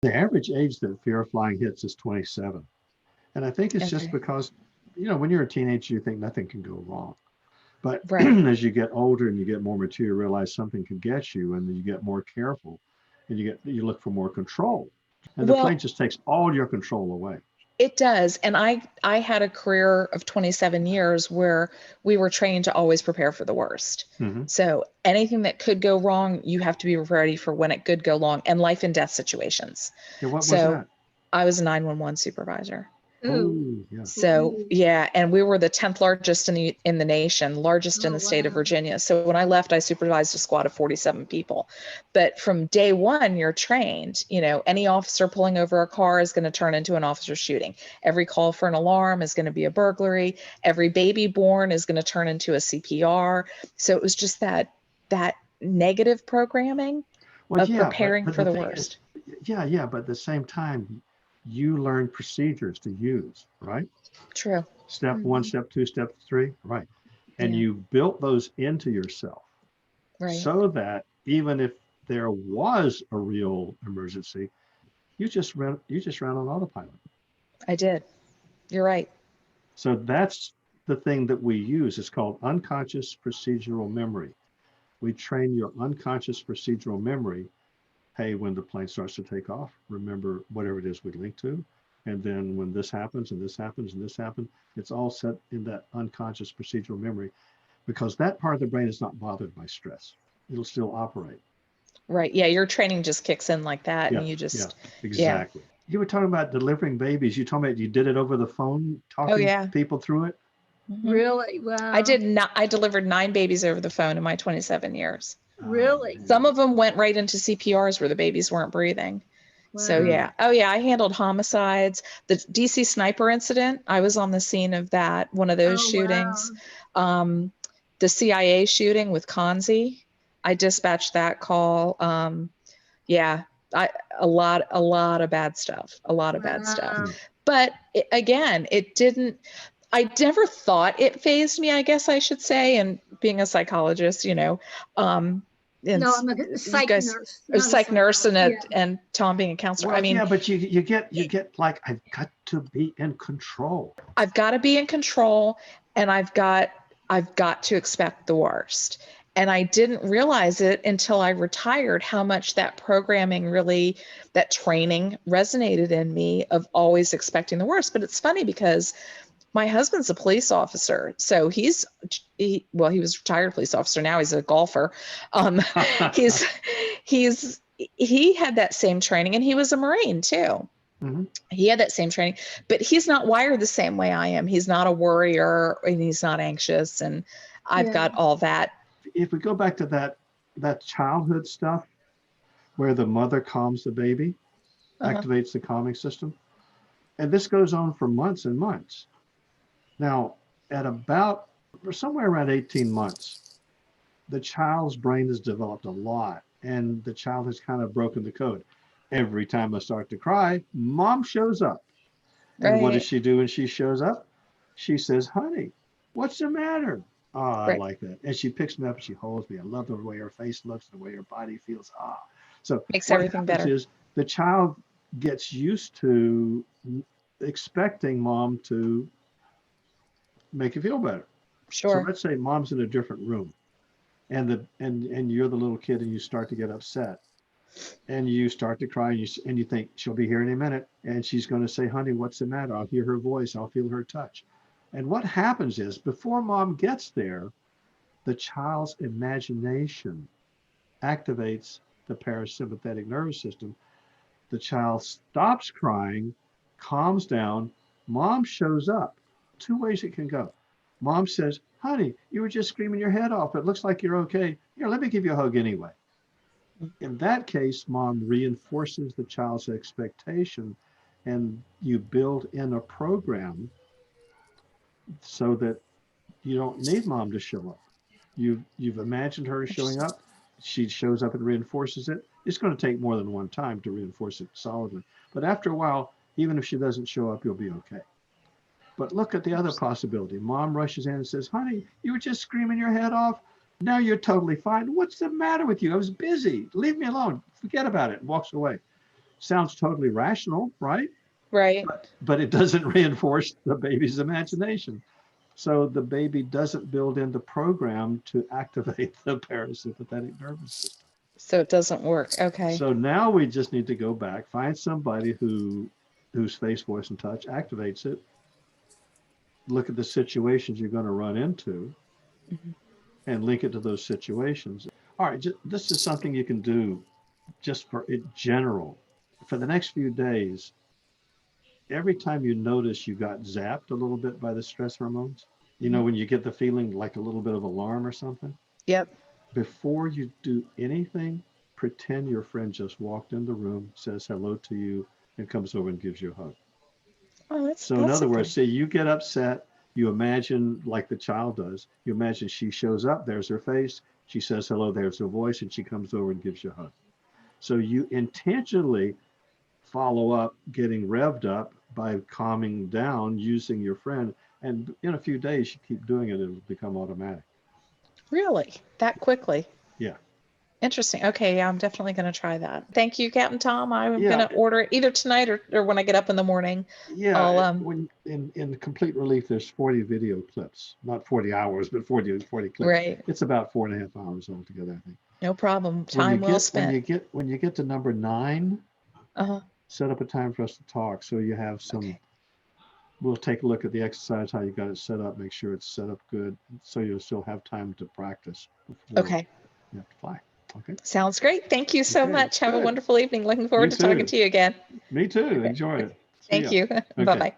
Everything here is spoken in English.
The average age that fear of flying hits is 27. And I think it's just Okay. because, when you're a teenager, you think nothing can go wrong. But Right. as you get older and you get more mature, you realize something could get you, and then you get more careful, and you look for more control. And the plane Well, just takes all your control away. it does. And I had a career of 27 years where we were trained to always prepare for the worst. Hmm. So anything that could go wrong, you have to be ready for when it could go wrong, and life and death situations. Yeah, what was So that? I was a 911 supervisor. Ooh. Oh, yeah. So Ooh. yeah, and we were the 10th largest in the nation, largest in Oh, the state of wow. Virginia. So when I left, I supervised a squad of 47 people. But from day one, you're trained. Any officer pulling over a car is going to turn into an officer shooting. Every call for an alarm is going to be a burglary. Every baby born is going to turn into a CPR. So it was just that negative programming Well, of yeah, but preparing but for the the thing is, worst. yeah, yeah, but at the same time, you learn procedures to use, right? True. Step one, Mhm. step two, step three, right? And Yeah. you built those into yourself Right. so that even if there was a real emergency, you just ran on autopilot. I did. You're right. So that's the thing that we use. It's called unconscious procedural memory. We train your unconscious procedural memory. Hey, when the plane starts to take off, remember whatever it is we link to. And then when this happens and this happens and this happens, it's all set in that unconscious procedural memory because that part of the brain is not bothered by stress. It'll still operate. Right. Yeah, your training just kicks in like that Yeah, and you yeah, just, yeah. exactly. You were talking about delivering babies. You told me you did it over the phone, Oh talking yeah. people through it. Hmm. Really? Wow. I delivered 9 babies over the phone in my 27 years. Oh Really? Some man. of them went right into CPRs where the babies weren't breathing. So Wow. Mm. yeah. Oh yeah, I handled homicides. The DC sniper incident, I was on the scene of that, one of those Oh, wow. shootings. Um, the CIA shooting with Kanzi, I dispatched that call. Yeah, I a lot of bad stuff, a lot of bad stuff. Wow. Mm. But again, it didn't. I never thought it phased me, I guess I should say. And being a psychologist, um, and No, I'm a you psych guys, nurse, a not a psych nurse, psychologist. Yeah. and Tom being a counselor. I Well, mean, yeah, but you get like I've got to be in control. I've got to be in control, and I've got to expect the worst. And I didn't realize it until I retired how much that programming really, that training resonated in me of always expecting the worst. But it's funny because my husband's a police officer. So he was a retired police officer. Now he's a golfer. Um, he's, he had that same training, and he was a Marine too. Hmm. He had that same training, but he's not wired the same way I am. He's not a worrier and he's not anxious. And I've Yeah. got all that. If we go back to that childhood stuff where the mother calms the baby, Uh-huh. activates the calming system, and this goes on for months and months. Now, at about somewhere around 18 months, the child's brain has developed a lot, and the child has kind of broken the code. Every time I start to cry, mom shows up. And what does Right. she do when she shows up? She says, honey, what's the matter? Oh, I Right. like that. And she picks me up and she holds me. I love the way her face looks, the way her body feels. Ah. So Makes what everything happens better. is the child gets used to expecting mom to make you feel better. So Sure. let's say mom's in a different room and you're the little kid and you start to get upset and you start to cry and you think she'll be here in a minute and she's going to say, honey, what's the matter? I'll hear her voice. I'll feel her touch. And what happens is before mom gets there, the child's imagination activates the parasympathetic nervous system. The child stops crying, calms down. Mom shows up. Two ways it can go. Mom says, honey, you were just screaming your head off. It looks like you're okay. Here, let me give you a hug anyway. In that case, mom reinforces the child's expectation and you build in a program so that you don't need mom to show up. You've imagined her showing Interesting. up. She shows up and reinforces it. It's going to take more than one time to reinforce it solidly. But after a while, even if she doesn't show up, you'll be okay. But look at the other Interesting. possibility. Mom rushes in and says, honey, you were just screaming your head off. Now you're totally fine. What's the matter with you? I was busy. Leave me alone. Forget about it. And walks away. sounds totally rational, right? Right. But it doesn't reinforce the baby's imagination. So the baby doesn't build in the program to activate the parasympathetic nervous system. So it doesn't work. Okay. So now we just need to go back, find somebody whose face, voice, and touch activates it, look at the situations you're going to run into, Mhm. and link it to those situations. All right, this is something you can do just for it general. For the next few days, every time you notice you got zapped a little bit by the stress hormones, Mhm. when you get the feeling like a little bit of alarm or something, Yep. before you do anything, pretend your friend just walked in the room, says hello to you, and comes over and gives you a hug. Oh, So in that's a other words, good. say you get upset, you imagine like the child does, you imagine she shows up, there's her face, she says hello, there's her voice, and she comes over and gives you a hug. So you intentionally follow up getting revved up by calming down using your friend. And in a few days, you keep doing it, it'll become automatic. Really? That quickly? Yeah. Interesting. Okay, yeah, I'm definitely going to try that. Thank you, Captain Tom. I'm going Yeah. to order it either tonight or when I get up in the morning. Yeah. I'll When in complete relief, there's 40 video clips, not 40 hours, but 40 clips. right. It's about 4.5 hours altogether, I think. No problem. When you Time well get when spent. you get when you get to number 9, Uh-huh. set up a time for us to talk. So you have some. Okay. We'll take a look at the exercise, how you got it set up, make sure it's set up good, so you'll still have time to practice before Okay. you have to fly. Okay. Sounds great. Thank you so Okay. much. Have a Good. wonderful evening. Looking You forward to talking too. to you again. Me too. Okay. Enjoy Okay. it. See Thank ya. you. Okay. Bye-bye.